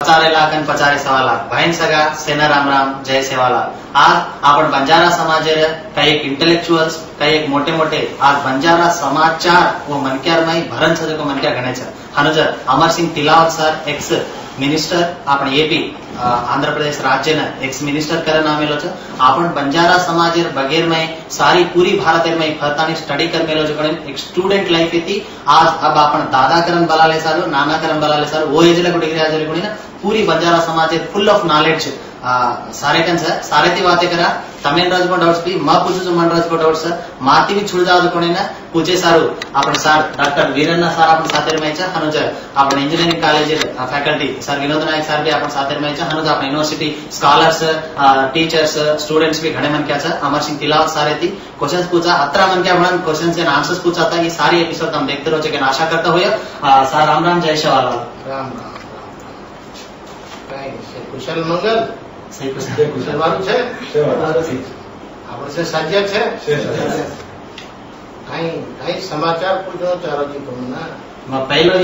पचारे लाख आणि पचारे सवा लाख भाईन सगा सेना राम राम जय सेवालाल। आज आपण बंजारा समाज काही एक इंटेलेक्चुअल्स काही एक मोठे मोठे आज बंजारा समाचार व मनक्यार माई भरण सजको मनक्यार गणायचं हनुजर अमर सिंह तिलावत सर एक्स मिनिस्टर आपण एपी आंध्र प्रदेश राज्य न एक्स मिनिस्टर करन आमेलो छ। आपण बंजारा समाज बगैर में सारी पूरी भारत में फरतानी स्टडी कर मेलो छ। एक स्टूडेंट लाइफ थी आज अब आपण दादा करन बलाले सारो नाना करन बलाले सारो वो एज लगो डिग्री आज लगो ना पूरी बंजारा समाज फुल ऑफ नॉलेज सारे कन सर सारे ती बातें करा तमेन राज को डाउट्स भी मा पूछो जो मन राज को डाउट्स सर माती भी छुड़ जाओ कोने ना पूछे सारू आपण सर डॉक्टर वीरन्ना सर आपण साथेर में छ हनुज आपण engineering college faculty sir Vinod Naik sir भी आपण साथेर में छ हनुज आपण यूनिवर्सिटी स्कॉलर्स टीचर्स स्टूडेंट्स भी घणे मन क्या छ अमर सिंह तिलावत सारे थी क्वेश्चंस पूछा अत्रा मन क्या म्हणन क्वेश्चंस एंड आंसर्स पूछा था। ये सारी एपिसोड हम देखते रहो छे आशा करता होय सर राम राम जय सेवालाल राम राम कुशल मंगल सही कुशल वाળું છે આપણે से સાજ્યા છે કઈ સમાચાર પૂછો ચારો જી તમને मैं पहलो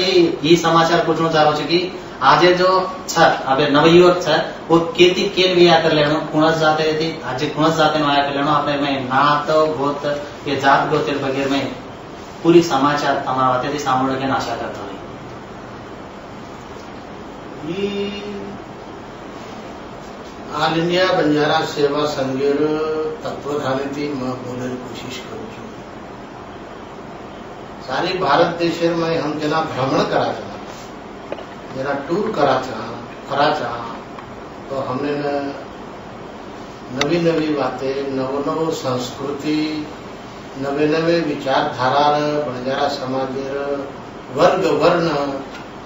ये समाचार पूछना चाह रहा हूँ कि आज जो छ अबे नवयुवक छ वो केती केन भी आकर लेनो कुणस जाते रहती आज कुणस जाते नो आया कर लेनो अपने में नात गोत ये जात गोतेर बगैर में पूरी समाचार तमारा वाते थी सामोड़े के आशा करता हूँ। ऑल इंडिया बंजारा सेवा संघेर तत्वधानी मैं बोले कोशिश करूँ छू। सारी भारत देश में हम जना भ्रमण करा जना टूर करा तो हमने नवी नवी बातें नवो नवो संस्कृति नवे नवे विचारधारा बंजारा समाज वर्ग वर्ण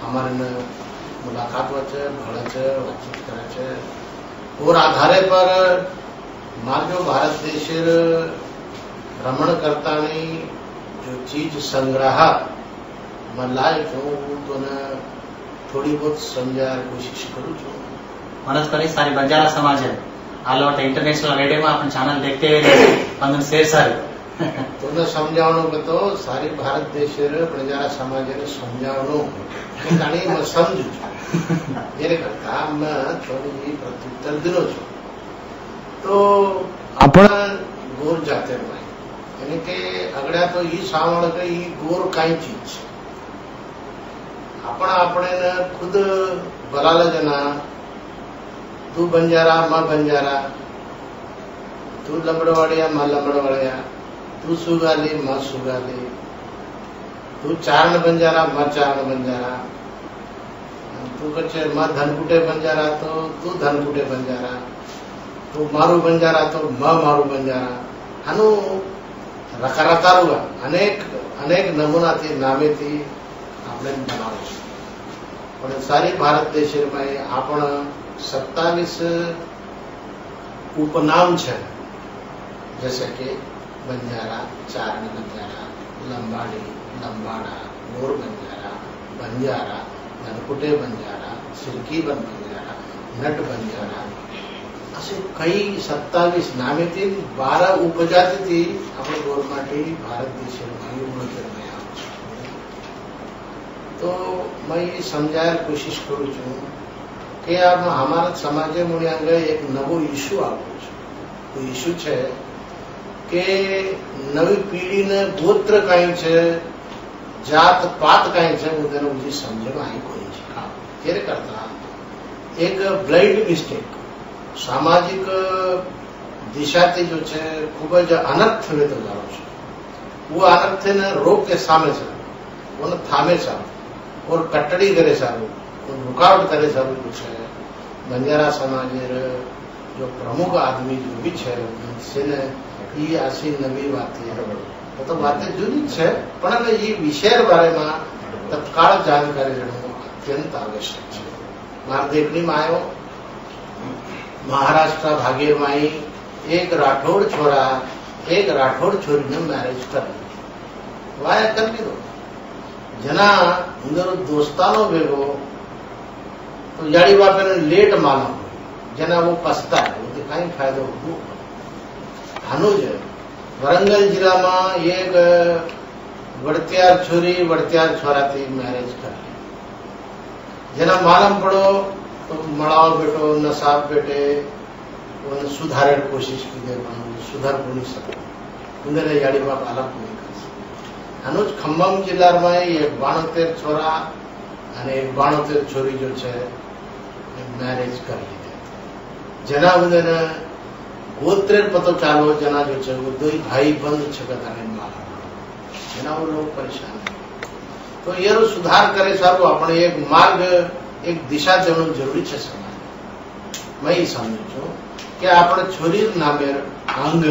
हमारे मुलाकात वचे भड़े बातचीत करे और आधारे पर मार्गो भारत देश भ्रमण करता नहीं जो चीज संग्रह मैं लाए छू तो थोड़ी बहुत समझा कोशिश करूँ छू। मनोज करी सारी बंजारा समाज है आलो इंटरनेशनल रेडियो में अपन चैनल देखते हुए पंदन शेर सारी तो न समझावनो के तो सारी भारत देश बंजारा समाज ने समझावनो कि काणी मैं समझू ये करता मैं थोड़ी प्रत्युत्तर दिनो छू। तो अपन गोर जाते में यानी के अगड़ा तो ये सावण के ये गोर काई चीज अपन अपने ने खुद बलाल जना तू बंजारा मां बंजारा तू लंबड़वाड़िया मां लंबड़वाड़िया तू सुगाली मां सुगाली तू चारण बंजारा मां चारण बंजारा तू कचे मां धनकुटे बंजारा तो तू धनकुटे बंजारा तू मारू बंजारा तो मां मारू बंजारा आनु रकारतारुआ अनेक अनेक नमूना थी नामे थी आपने बनावे पण सारी भारत देश में आपण 27 उपनाम छे जैसे कि बंजारा चारण बंजारा लंबाड़ी लंबाड़ा गोर बंजारा बंजारा धनकुटे बंजारा सिरकी बंजारा नट बंजारा असे कई 27 नामे थी 12 उपजाति थी अपने गोरमाटी भारत देश में तो मैं ये समझाया कोशिश करूँ छू कि अब हमारा समाज में आगे एक नवो इश्यू आवो इश्यू है कि नवी पीढ़ी ने गोत्र कई है जात पात कई है मुझे समझ में आई कोई केरे करता एक ब्लाइंड मिस्टेक सामाजिक दिशा थी जो है खूब ज अनर्थ वेतो जाओ छे वो अनर्थ ने रोक के सामे सारू वो थामे सारू और कटड़ी करे सारू रुकावट करे सारू कुछ है बंजारा समाज जो प्रमुख आदमी जो भी है से ने ये आसी नवी बातें तो बातें जुदी है पण ये विषय बारे में तत्काल जानकारी लेना अत्यंत आवश्यक है। मार देखनी में आयो महाराष्ट्र भागीर माई एक राठौड़ छोरा एक राठौड़ छोरी ने मैरिज कर वाया कर लीधो जना अंदर दोस्तानो भेगो तो याड़ी बापे ने लेट मालूम जना वो पछता है वो कई फायदो हो हनुज वरंगल जिला में एक वड़त्यार छोरी वड़त्यार छोरा थी मैरिज कर जना मालूम पड़ो तो મળાવો બેટો નસાબ બેટે ઓને સુધારે કોશિશ કીધે પણ સુધાર કોની શકે ઉંદરે યાડીમાં પાલા કોની કરશે આનો જ ખંભામ જિલ્લામાં 72 છોરા અને 72 છોરી જો છે મેરેજ કરી લીધે જેના ઉંદર ગોત્રે પતો ચાલો जना जो છે वो दो भाई बंद छगत आने माला જેના लोग परेशान तो ये सुधार करे सारू આપણે એક માર્ગ એક દિશા દેવાનું જરૂરી છે સમાજ मैं समझू છું કે આપણે છોરી નામે અંગ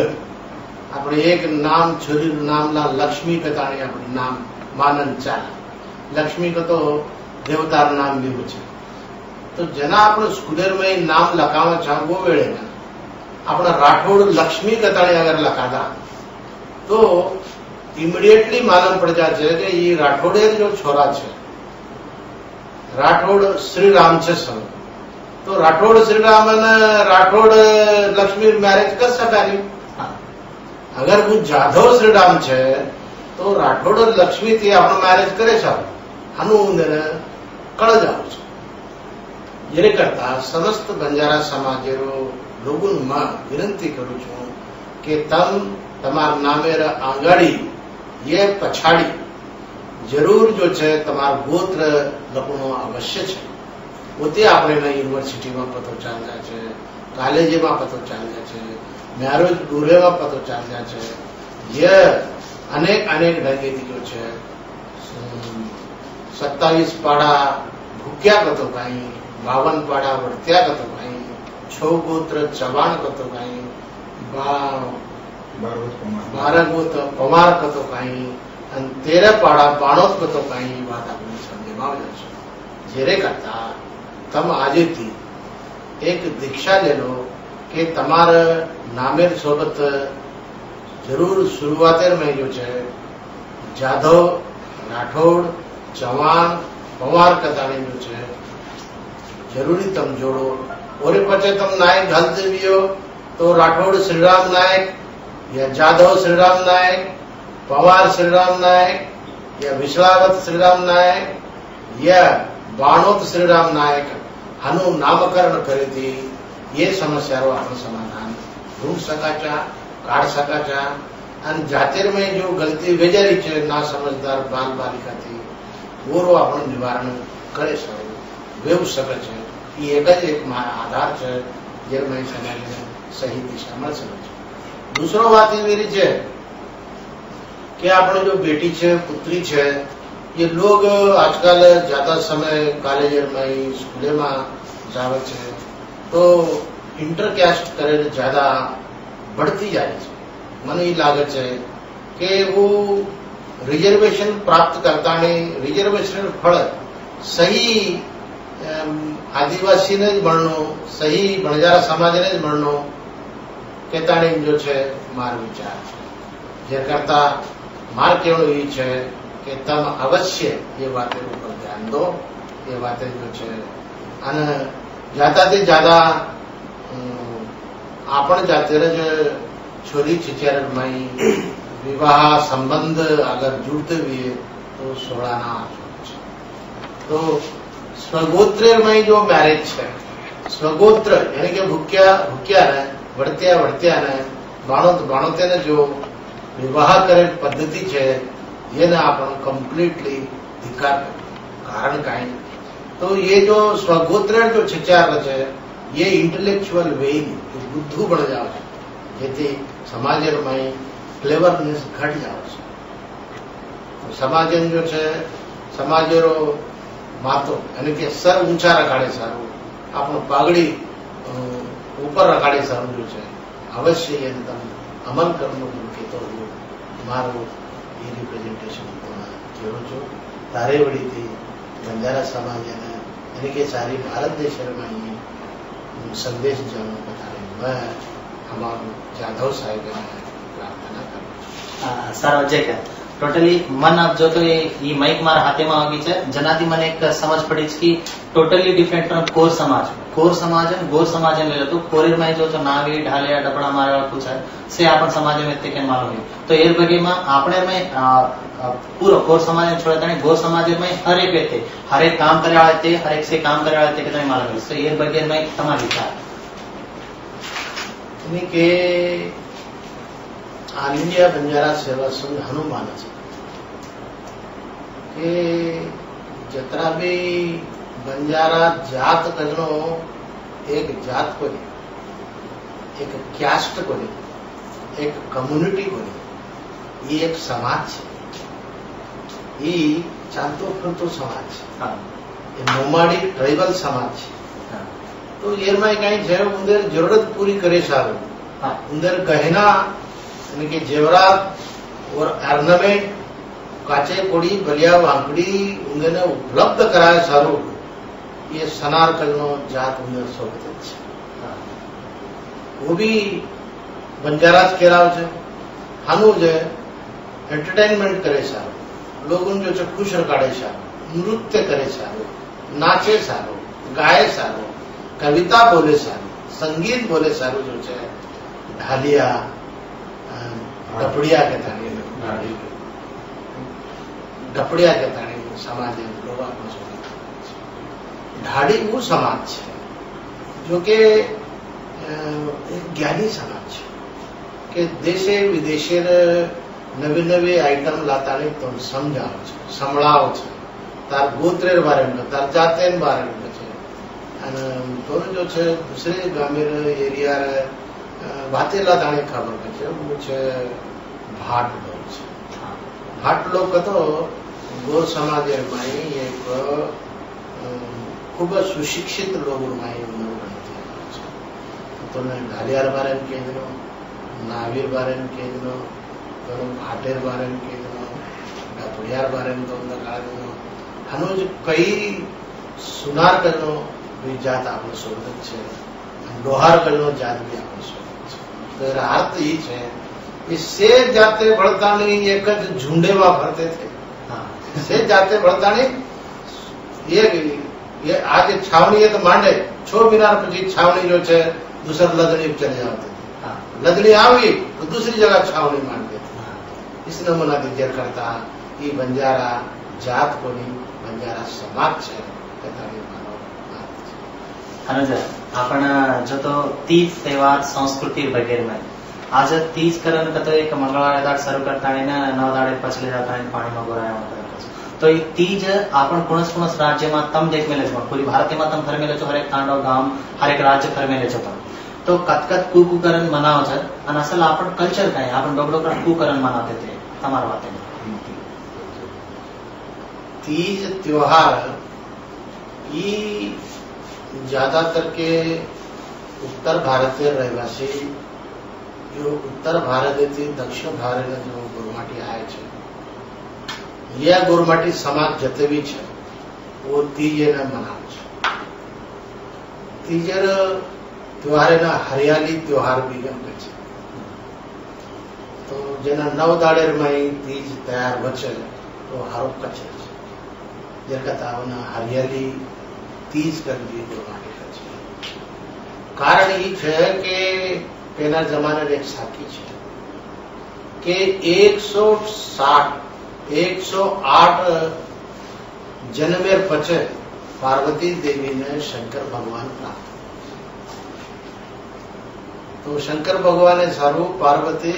આપણે એક નામ છોરી નામના લક્ષ્મી કતાણી આપણે નામ માનન ચાલે લક્ષ્મી કો તો દેવતાર નામ भी છે तो જેના આપણે સ્કૂલર में नाम લખાવા ચાહવો વેળે ના अपना राठौड़ लक्ष्मी कताणी अगर लखादा तो इमीडिएटली मालूम पड़ जाए कि ये राठौड़े जो छोरा है राठौड़ श्री राम है सब तो राठौड़ श्री राम ने राठौड़ लक्ष्मी मैरिज कर सका नहीं अगर वो जाधव श्री राम है तो राठौड़ लक्ष्मी थी अपना मैरिज करे सब हनु कड़ जाओ ये करता समस्त बंजारा समाज लोगों विनंती करूं छू कि तम तमार नामेर आंगड़ी ये पछाड़ी जरूर जो है तमार गोत्र लखनो अवश्य है वो आपने यूनिवर्सिटी में पतो चाल जाए कॉलेज में पतो चाल जाए मैरेज दूरे में पतो चाल जाए ये अनेक अनेक ढंगे जो है 27 पाड़ा भूक्या कतो कहीं 52 पाड़ा वर्त्या कतो कहीं 6 गोत्र चवाण कतो कहीं 12 गोत्र पवार कतो कहीं 13 पाड़ा बाणोत कतो कहीं बात आपने समझे में आ जाए जेरे करता तम आज थी एक दीक्षा ले लो कि तमार नामेर सोबत जरूर शुरुआतेर में जो है जाधव राठौड़ चवाण पवार कताणी जो है जरूरी तम जोड़ो और पचे तम नायक घल देवियो तो राठौड़ श्रीराम नायक या जाधव श्रीराम नायक पवार श्रीराम नायक या विश्वावत श्रीराम नायक या बाणोत श्रीराम नायक हनु नामकरण करे थी ये समस्या रो अपन समाधान ढूंढ सका काढ़ सका जातिर में जो गलती वेजारी है ना समझदार बाल बालिका थी वो रो अपन निवारण करे सको वेव सके है ये एक आधार है जे मैं समाज ने सही दिशा में समझ दूसरो बात ये मेरी है कि आपने जो बेटी है पुत्री है ये लोग आजकल ज्यादा समय कॉलेज में स्कूल में जावे है तो इंटरकास्ट करे ज्यादा बढ़ती जा रही है मन ये लागत है कि वो रिजर्वेशन प्राप्त करता नहीं रिजर्वेशन फल सही आदिवासी ने મળનો સહી બણજારા સમાજને જ મળનો કેતાણી જો છે માર વિચાર છે જે કરતા માર કેવડું એ છે કે તમ અવશ્ય એ વાતે ઉપર ધ્યાન દો એ વાતે જો છે અને જ્યાદાથી જ્યાદા आपण जाते જ छोरी छिचर में विवाह संबंध अगर जुड़ते हुए तो 16 तो स्वगोत्र में जो मैरिज है स्वगोत्र यानी कि भूक्या ने वर्त्या ने बाणोते ने जो विवाह करे पद्धति है ये ना अपन कंप्लीटली धिक्कार कारण कहीं तो ये जो स्वगोत्र जो छिचार है ये इंटेलेक्चुअल वे बुद्धू बन जाओ जेથી समाज में क्लेवरनेस घट जाओ तो समाज जो है समाज मातो यानी कि सर ऊंचा रखाड़े सारू आपनो पागड़ी ऊपर रखाड़े सारू जो है अवश्य ये अमल करनो के तो मारो ये रिप्रेजेंटेशन करो जो तारे वड़ी थी बंजारा समाज ने यानी कि सारी भारत देश में संदेश जानो बताए मैं हमारे जाधव साहेब प्रार्थना करूँ सर अजय का टोटली मन अब जो तो ये माइक मार हाथे में आगी है जनाती मन एक समझ पड़ी कि टोटली डिफरेंट फ्रॉम कोर समाज है गोर समाज ले लो तो कोरेर में जो तो नावी ढालिया डपड़ा मारे वाला कुछ है से अपन समाज में ते के मालूम है तो एर बगे में आपने में पूरा गौर समाज छोड़ा गौर समाज में हर एक व्यक्ति हर एक काम करे वाले थे, हर एक से काम करे वाले थे कि तुम्हें मालूम है। तो ये बगे में तुम्हारा विचार के ऑल इंडिया बंजारा सेवा संघ हनुमान के जतरा भी बंजारा जात कजनो एक जात को एक क्यास्ट को एक कम्युनिटी को ये एक समाज है, ये चालतो फिरतो समाज है, ये नोमाडिक ट्राइबल समाज है। तो ये में कहीं है उधर जरूरत पूरी करे सारू, उधर गहना यानी कि जेवरात और ऑर्नामेंट काचे कोड़ी बलिया वांकड़ी उन्हें उपलब्ध कराए सारू ये सनार कलनो जात उन्हें सोचते हैं। वो भी बंजाराज केराव છે હાનું જે એન્ટરટેનમેન્ટ કરે સારું, લોકોને જો છે ખુશ રખાડે સારું, નૃત્ય કરે સારું, નાચે સારું, ગાય સારું, કવિતા બોલે સારું, સંગીત બોલે સારું जो છે ढालिया डपड़िया के ताणी डपड़िया के ताणी समाज लोग ढाड़ी वो समाज है जो कि एक ज्ञानी समाज है કે દેશે વિદેશે નવી નવી આઈટમ લાતાની તો સમજાવો છે, સંભળાવો છે, તાર ગોત્રેર બારે તાર જાતેન બારે છે અને તોને જો છે દૂસરે ગામેર એરિયા વાતે લાતાની ખબર છે वो છે ભાટ લોક છે। ભાટ લોક તો ગોર સમાજ માં એક ખૂબ સુશિક્ષિત લોક માં तो ढालियार बारे में कह दिनो, नावीर बारे में कह दिनो, तो भाटेर बारे में कह दिनो, डपड़ियार बारे में तो उनका कहा दिनो, हनुज कई सुनार करनो भी जात आपने सोचत छे, लोहार करनो जात भी आपने सोचत छे। तो अर्थ ये छे इससे जाते बढ़तानी एक झुंडेवा भरते थे, से जाते बढ़तानी ये आज छावनी है तो मांडे छो मीनार पची छावनी जो छे दूसरा लदड़ी चले जाते थे, लदड़ी आई तो दूसरी जगह छावनी मारते थे। इस नमूना दिजर करता ये बंजारा जात को नहीं बंजारा समाज है। आपण जो तो तीज तहेवार संस्कृति वगैरह में आज तीज करन कतो एक मंगळवार दाड़ शुरू करता है ना 9 दाड़े पछले जाता है पानी में गोराया तो ये तीज आपण कोणस कोणस राज्य में तम देख में लेछो पूरी भारत में तम फर में लेछो हर एक तांडव गाम हर एक राज्य फर में लेछो तो कतकत कुकरण मनाव छे અને અસલ આપણ કલ્ચર કાય આપણ ડોગડોકરા कुकरण मनाते थे તમારા વાતે तीज त्योहार ये ज्यादातर के उत्तर भारत के रहवासी जो उत्तर भारत थी दक्षिण भारत में जो गोरमाटी आए छे या गोरमाटी समाज जते भी छे वो तीज ने मनावे छे। तीजर त्योहार ना हरियाली त्योहार भी गमे छे। तो जेना 9 दाड़ेर में तीज तैयार बचे तो हारो कचे छे जरकता आवना हरियाली तीज कर दी गोरमाटी कचे। कारण ये छे के पेना जमाने एक साखी छे के 108 जन्मेर पचे पार्वती देवी ने शंकर भगवान प्राप्त। तो शंकर भगवान ने सारू पार्वती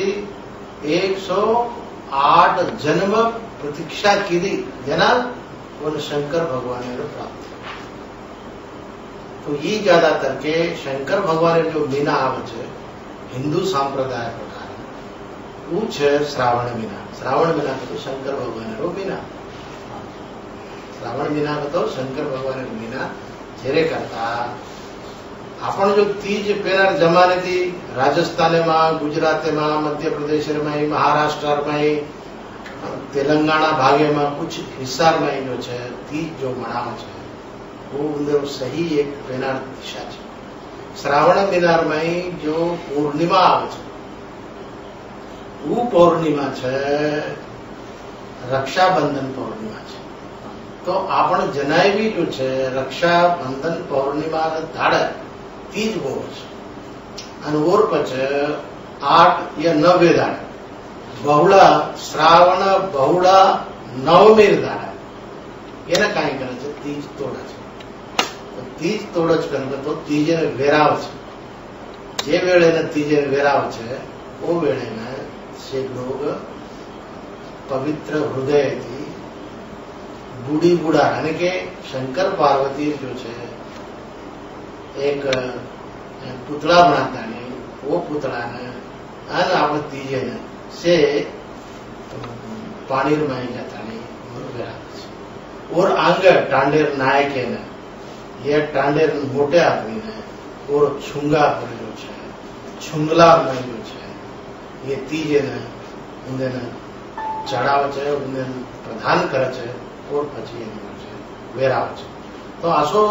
108 जन्म प्रतीक्षा की दी जना उन शंकर भगवान ने प्राप्त। तो ये ज्यादातर के शंकर भगवान जो मीना आवे हिंदू संप्रदाय प्रकार वो छे श्रावण मीना। श्रावण मीना तो शंकर भगवान रो मीना। श्रावण मीना तो शंकर भगवान मीना जेरे करता आपण जो तीज पेरा जमाने थी राजस्थान में गुजरात में मध्य प्रदेश में महाराष्ट्र में तेलंगाना भागे में कुछ हिस्सा में जो है तीज जो मनाव है वो उधर सही एक पेनार दिशा है। श्रावण मीनार में जो पूर्णिमा आवे वो पौर्णिमा है रक्षाबंधन पौर्णिमा है। तो आपण जनाई भी जो है रक्षाबंधन पौर्णिमा दाड़े तीज बोर और ओर पचे 8 या 9 दाड़े बहुळा श्रावण बहुळा नवमीर दाड़ा એને કાંઈ કરે છે તીજ તોડે છે. તીજ તોડ જ કરે તો તીજને વેરાવ છે. જે વેળેને તીજને વેરાવ છે वो वेळे में से लोग पवित्र हृदय थी बूढ़ी बूढ़ा यानी के शंकर पार्वती जो है एक पुतला बनाता नहीं वो पुतला ने अन आप तीजे ने से पानीर में जाता नहीं और अंग टांडेर नायक ने ये टांडेर मोटे आदमी ने और छुंगा पर जो है छुंगला में जो है ये तीजे ने उन्हें चढ़ाव है उन्हें प्रधान करे છે और પછી વેરાવ છે. તો આસો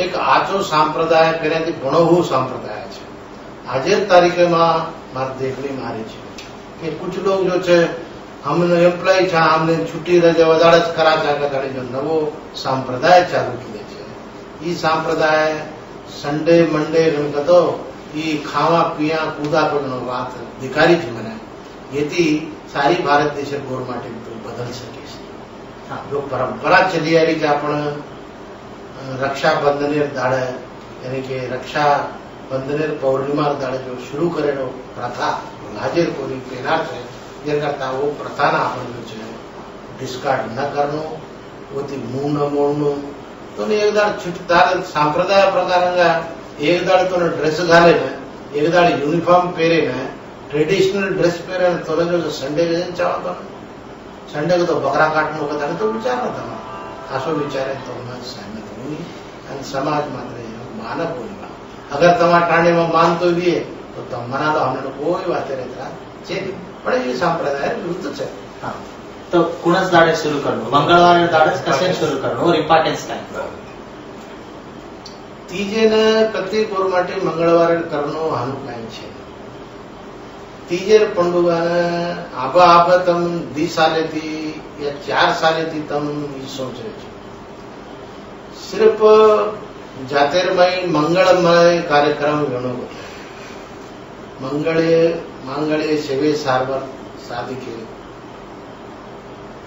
એક આચો સંપ્રદાય પહેલાથી ઘણો સંપ્રદાય છે. આજે તારીખમાં મારી દેખની મારી છે કે कुछ लोग जो છે हमने एम्प्लॉय था हमने छुट्टी रजा વધારે જ કરા ચાલે જો નવો સંપ્રદાય ચાલુ કરે છે. ઈ સંપ્રદાય સન્ડે મંડે ગણતો ઈ ખાવા પીવા કૂદા પરનો વાત દેખાડી છે મને એથી સારી ભારત દેશ ગવર્મેન્ટ બદલ શકે છે. જો પરંપરા ચલી આવી કે આપણે રક્ષાબંધને દાડે यानी કે રક્ષાબંધને પૌર્ણિમા દાડે જો શરૂ કરેલો પ્રથા હાજર કોરી પહેલા છે જે કરતા वो પ્રથાના આપણે जो છે ડિસ્કાર્ડ ન કરનો ઓથી મું ન મોડનું તો ને એક દાડ છૂટતા સંપ્રદાય પ્રકારના एक दाड़ तो ड्रेस घाले ने एक दाड़ यूनिफॉर्म पहरे ने ट्रेडिशनल ड्रेस पहरे ने तो जो संडे के दिन चाहता ना संडे को तो बकरा काटने को था तो विचार था आसो विचारे तो मैं सहमत हूँ और समाज मात्र मानव बोलवा अगर तुम्हारा टांडे में मान तो भी है तो तुम मना दो हमने कोई बातें रहता चेती पण ये संप्रदाय विरुद्ध છે. हाँ तो कुणच दाड़े शुरू करनो मंगळवार दाड़े कसे शुरू करनो और इंपॉर्टेंस काय तीजे ने प्रत्येक ओर माटे मंगळवार करनो हानु काई छे. तीजेर पंडुगाने आबा आबा तम 2 साले थी या 4 साले थी तम ई सोचे छे सिर्फ जातेरमय मंगलमय कार्यक्रम गणो मंगळे शिवे सार्वर साधिके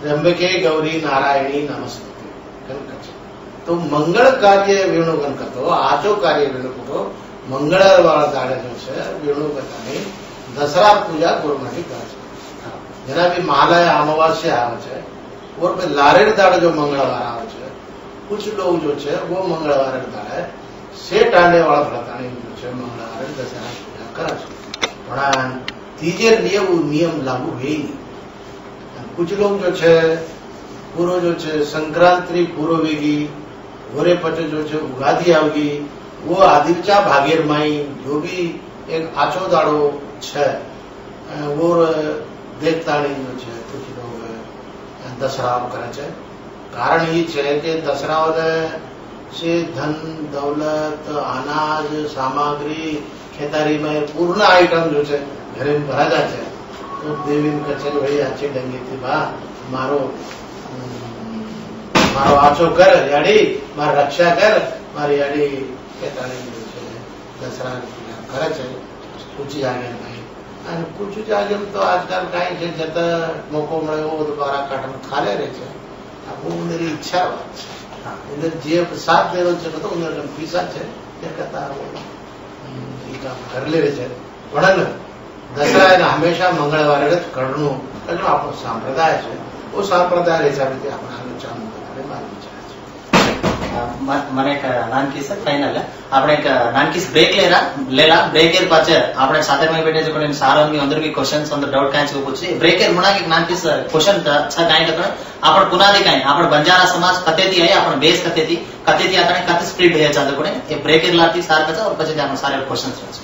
त्र्यंबके गौरी नारायणी नमस्ते कनकच तो मंगल कार्य वेणुगन करतो आचो कार्य वेणु करतो मंगळवार दाड़े जो છે વેણુ કરતાની દસરા પૂજા ગોરમાટી કરે છે. જેના બી મહાલય અમાવાસ્યા આવે છે और पे लारेड़ दाड़े जो मंगलवार આવે છે कुछ लोग जो છે वो मंगलवार दाड़े से टांडे वाला પ્રતાની जो છે મંગળવારે દસરા પૂજા કરે છે. પણ तीजे लिए वो नियम लागू है नहीं. कुछ लोग जो છે પૂરો जो છે संक्रांति पूर्व वेगी वरे पचे जो है उगादी आवगी वो आदिवचा भागेर माई जो भी एक आचो दाड़ो है वो देखताणी जो है कुछ लोग दसरा करे छे. कारण ये है कि दसरा से धन दौलत अनाज सामग्री खेतारी में पूर्ण आइटम जो है घरे में भरा जाए छे. तो देवी कहे भाई आचे डंगी थी बा मारो मारो आचो कर याडी मार रक्षा कर मारी याडी खेतानी जो છે દસરા કરે છે कुछ जागे नहीं અને कुछ जागे तो आजकल काई છે जता मोको મળે वो दोबारा काटन खाले रहे છે. अब वो मेरी इच्छा बात છે. उधर जे साथ दे રહ્યો છે તો ઉનર પૈસા છે કે કતા वो ई काम कर ले છે. પણ દસરા એને હંમેશા મંગળવારે જ કરવું એટલે આપણો સંપ્રદાય છે. वो संप्रदाय हिसाबे આપણે આલોચના મને એક નાનકી છે ફાઇનલ આપણે એક નાનકી બ્રેક લેલા બ્રેકેર પાછે આપણે સાથે માં બેઠે છે કોને સારાની અંદર બી ક્વેશ્ચન્સ અંદર डाउट કાંઈ છે પૂછી બ્રેકેર મુના એક નાનકી ક્વેશ્ચન છે કાંઈ લખણ આપણે પુનાદી કાંઈ આપણે બંજારા સમાજ કતેથી આયા આપણે બેસ કતેથી આતા કતે સ્પ્લિટ હે ચાલે કોને એ બ્રેકેર લાતી સાર કચા और પછી આપણે સારે ક્વેશ્ચન્સ છે.